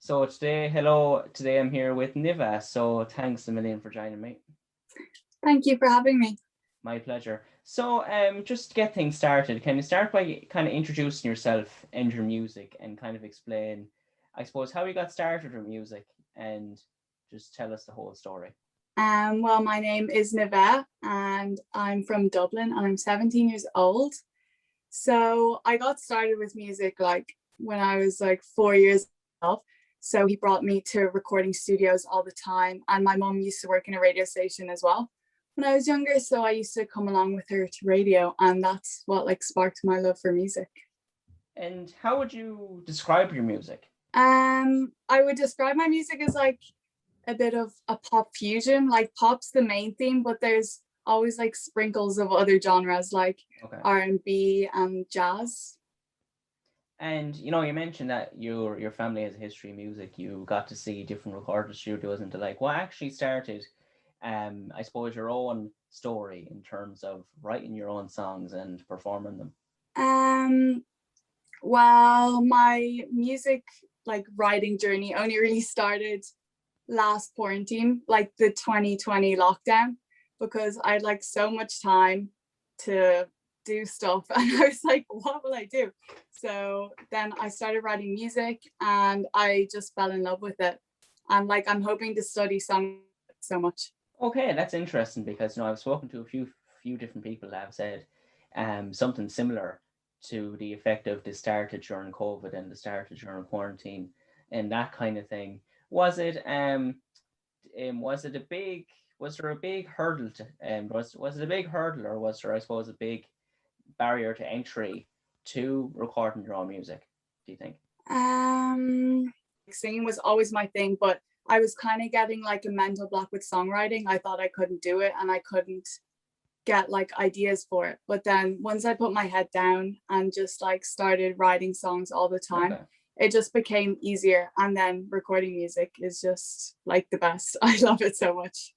So today I'm here with Nivaeh. So thanks a million for joining me. Thank you for having me. My pleasure. So just to get things started, can you start by kind of introducing yourself and your music and kind of explain, I suppose, how you got started with music and just tell us the whole story. Well, my name is Nevaeh and I'm from Dublin and I'm 17 years old. So I got started with music like when I was like 4 years old. So he brought me to recording studios all the time. And my mom used to work in a radio station as well when I was younger. So I used to come along with her to radio, and that's what like sparked my love for music. And how would you describe your music? I would describe my music as like a bit of a pop fusion. Like pop's the main theme, but there's always like sprinkles of other genres like R&B and jazz. And you mentioned that your family has a history of music. You got to see different recording studios and what actually started, I suppose, your own story in terms of writing your own songs and performing them. Well, my music like writing journey only really started last quarantine, like the 2020 lockdown, because I had like so much time to do stuff and I was like, what will I do? So then I started writing music and I just fell in love with it, and like I'm hoping to study song so much. Okay, that's interesting because I've spoken to a few different people that have said something similar to the effect of the started during COVID and the started during quarantine and that kind of thing. Was it a big was there a big hurdle to was it a big hurdle, or was there, I suppose, a big barrier to entry to recording your own music, do you think? Singing was always my thing, but I was kind of getting like a mental block with songwriting. I thought I couldn't do it and I couldn't get like ideas for it. But then once I put my head down and just like started writing songs all the time, it just became easier. And then recording music is just like the best. I love it so much.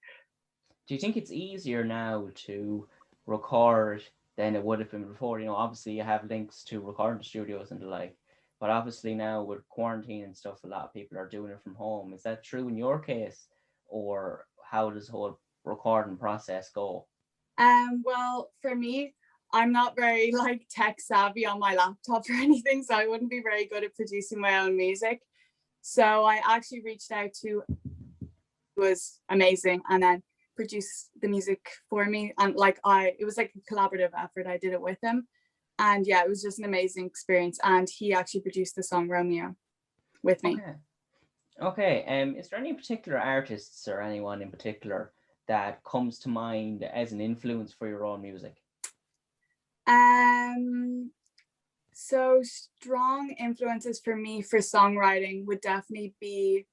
Do you think it's easier now to record than it would have been before? Obviously you have links to recording studios and the like, but obviously now with quarantine and stuff, a lot of people are doing it from home. Is that true in your case, or how does the whole recording process go? Well, for me, I'm not very like tech savvy on my laptop or anything, so I wouldn't be very good at producing my own music. So I actually reached out to, was amazing, and then produced the music for me. And like it was like a collaborative effort. I did it with him, and yeah, it was just an amazing experience. And he actually produced the song Romeo with me. Okay. Is there any particular artists or anyone in particular that comes to mind as an influence for your own music? So strong influences for me for songwriting would definitely be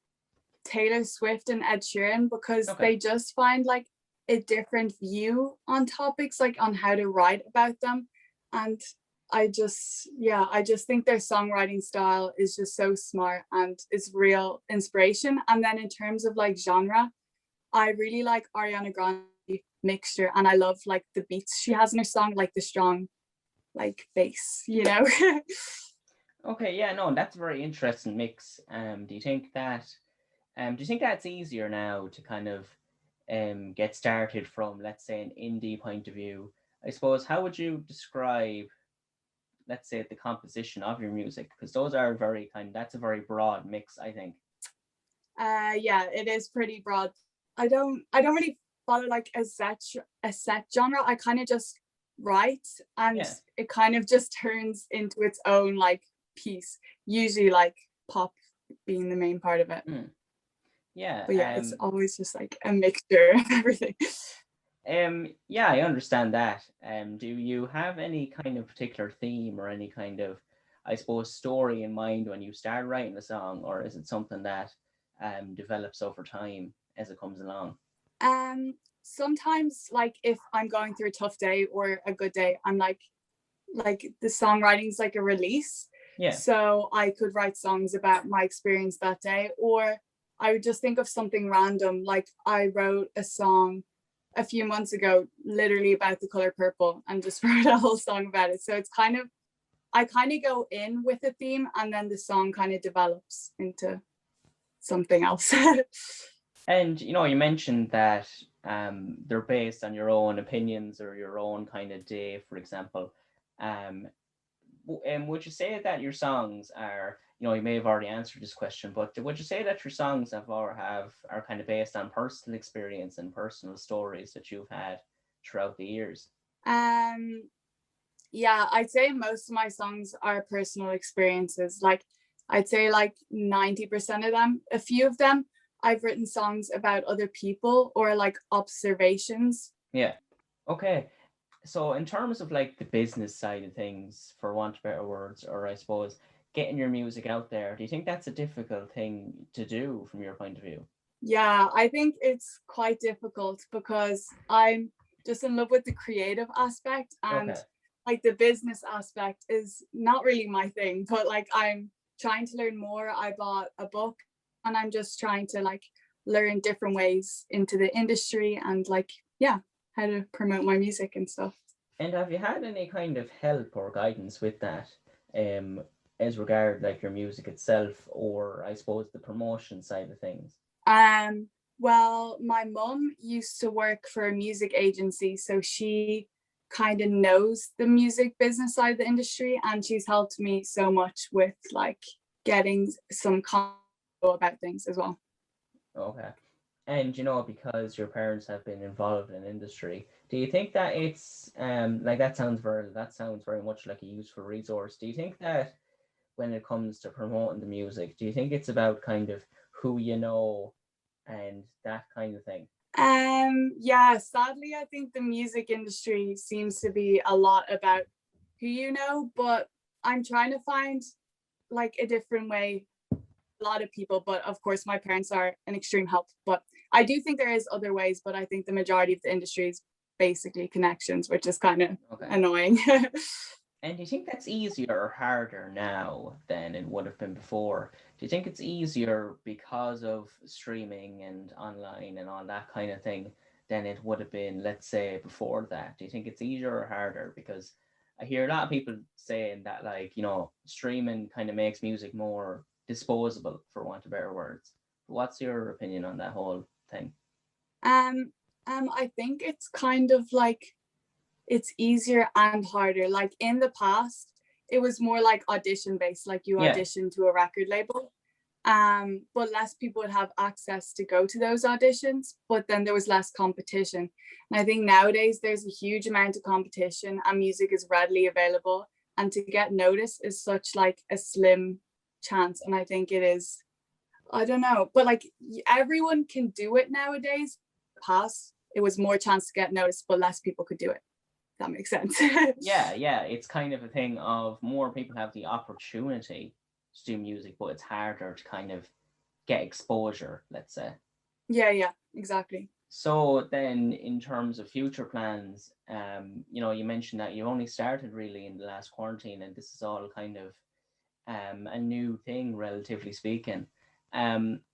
Taylor Swift and Ed Sheeran, because they just find like a different view on topics, like on how to write about them. And I just think their songwriting style is just so smart and it's real inspiration. And then in terms of like genre, I really like Ariana Grande mixture, and I love like the beats she has in her song, like the strong like bass. Okay, yeah, no, that's a very interesting mix. Do you think that's easier now to kind of get started from, let's say, an indie point of view? I suppose, how would you describe, let's say, the composition of your music? Because those are that's a very broad mix, I think. Yeah, it is pretty broad. I don't really follow like a set genre. I kind of just write, and it kind of just turns into its own like piece, usually like pop being the main part of it. Yeah. But yeah, it's always just like a mixture of everything. Yeah, I understand that. Do you have any kind of particular theme or any kind of, I suppose, story in mind when you start writing a song, or is it something that develops over time as it comes along? Sometimes like if I'm going through a tough day or a good day, I'm like the songwriting is like a release. Yeah. So I could write songs about my experience that day, or I would just think of something random. Like I wrote a song a few months ago literally about the color purple and just wrote a whole song about it. So it's I kind of go in with a theme and then the song kind of develops into something else. And you mentioned that they're based on your own opinions or your own kind of day, for example. Um, would you say that your songs are, you may have already answered this question, but would you say that your songs are kind of based on personal experience and personal stories that you've had throughout the years? Yeah, I'd say most of my songs are personal experiences. Like I'd say like 90% of them. A few of them I've written songs about other people or like observations. Yeah. Okay. So in terms of like the business side of things, for want of better words, or I suppose getting your music out there, do you think that's a difficult thing to do from your point of view? Yeah, I think it's quite difficult because I'm just in love with the creative aspect, and like the business aspect is not really my thing, but like I'm trying to learn more. I bought a book and I'm just trying to like learn different ways into the industry and like, yeah, how to promote my music and stuff. And have you had any kind of help or guidance with that, as regard like your music itself, or I suppose the promotion side of things? Well, my mum used to work for a music agency, so she kind of knows the music business side of the industry, and she's helped me so much with like getting some content about things as well. Okay. And because your parents have been involved in industry, do you think that it's like that sounds very much like a useful resource? Do you think that when it comes to promoting the music, do you think it's about kind of who you know and that kind of thing? Yeah, sadly I think the music industry seems to be a lot about who you know, but I'm trying to find like a different way. A lot of people, but of course my parents are an extreme help, but I do think there is other ways, but I think the majority of the industry is basically connections, which is kind of annoying. And do you think that's easier or harder now than it would have been before? Do you think it's easier because of streaming and online and all that kind of thing than it would have been, let's say, before that? Do you think it's easier or harder? Because I hear a lot of people saying that, like, streaming kind of makes music more disposable, for want of better words. What's your opinion on that whole thing? I think it's kind of like it's easier and harder. Like in the past, it was more like audition based, like you audition to a record label. But less people would have access to go to those auditions, but then there was less competition. And I think nowadays there's a huge amount of competition and music is readily available. And to get noticed is such like a slim chance. And I think it is, I don't know, but like everyone can do it nowadays. Past, it was more chance to get noticed, but less people could do it. That makes sense. Yeah, it's kind of a thing of more people have the opportunity to do music, but it's harder to kind of get exposure, let's say. Yeah, exactly. So then in terms of future plans, you mentioned that you only started really in the last quarantine, and this is all kind of a new thing, relatively speaking.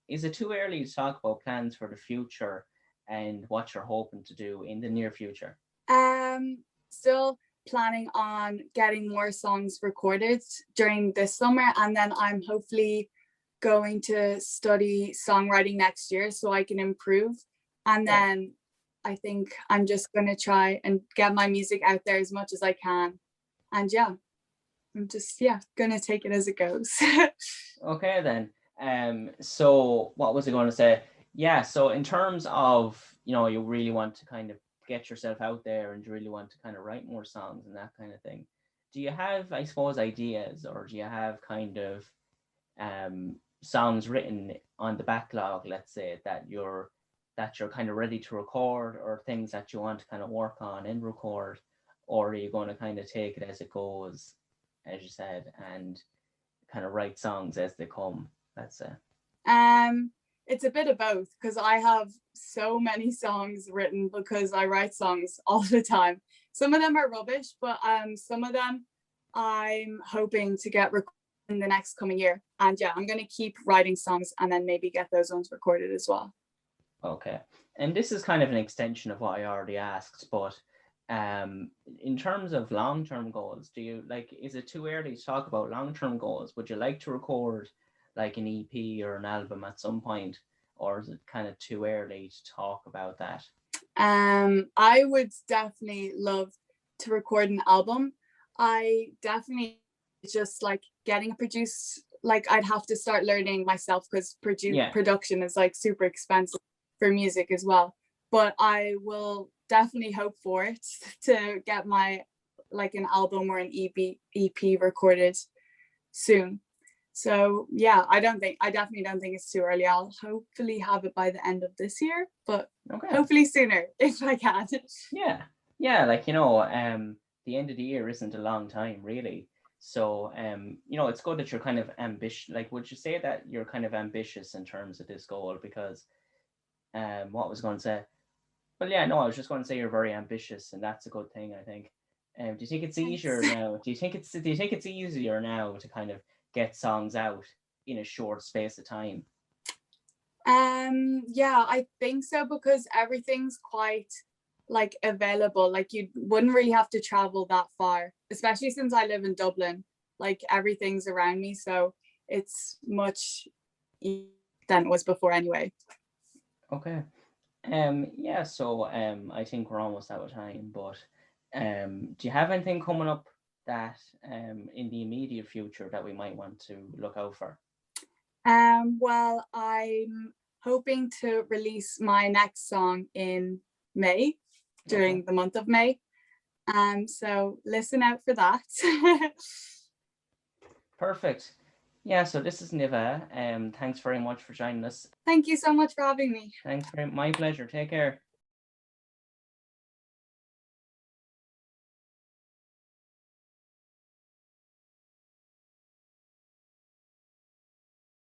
Is it too early to talk about plans for the future and what you're hoping to do in the near future? Still planning on getting more songs recorded during this summer, and then I'm hopefully going to study songwriting next year so I can improve. And then I think I'm just going to try and get my music out there as much as I can. And yeah, I'm just going to take it as it goes. Okay then. So what was I going to say? Yeah, so in terms of, you really want to kind of get yourself out there and you really want to kind of write more songs and that kind of thing. Do you have, I suppose, ideas, or do you have kind of songs written on the backlog, let's say, that you're kind of ready to record, or things that you want to kind of work on and record, or are you going to kind of take it as it goes, as you said, and kind of write songs as they come, let's say? It's a bit of both, because I have so many songs written because I write songs all the time. Some of them are rubbish, but some of them I'm hoping to get recorded in the next coming year. And yeah, I'm going to keep writing songs and then maybe get those ones recorded as well. Okay. And this is kind of an extension of what I already asked, but in terms of long-term goals, is it too early to talk about long-term goals? Would you like to record like an EP or an album at some point, or is it kind of too early to talk about that? I would definitely love to record an album. I definitely just like getting produced, like I'd have to start learning myself because production is like super expensive for music as well. But I will definitely hope for it to get my like an album or an EP recorded soon. So yeah, I definitely don't think it's too early. I'll hopefully have it by the end of this year, but hopefully sooner if I can. Yeah, like, you know, the end of the year isn't a long time really. So you know, it's good that you're kind of ambitious. Like, would you say that you're kind of ambitious in terms of this goal? Because what was I going to say? Well, yeah, no, I was just going to say you're very ambitious, and that's a good thing, I think. Do you think it's easier now? Do you think it's easier now to kind of get songs out in a short space of time? Yeah, I think so, because everything's quite like available. Like you wouldn't really have to travel that far, especially since I live in Dublin. Like everything's around me, so it's much easier than it was before anyway. Okay. Yeah, so I think we're almost out of time, but do you have anything coming up that in the immediate future that we might want to look out for? Well, I'm hoping to release my next song in May, during the month of May. So listen out for that. Perfect. Yeah, so this is Nevaeh. Thanks very much for joining us. Thank you so much for having me. My pleasure. Take care.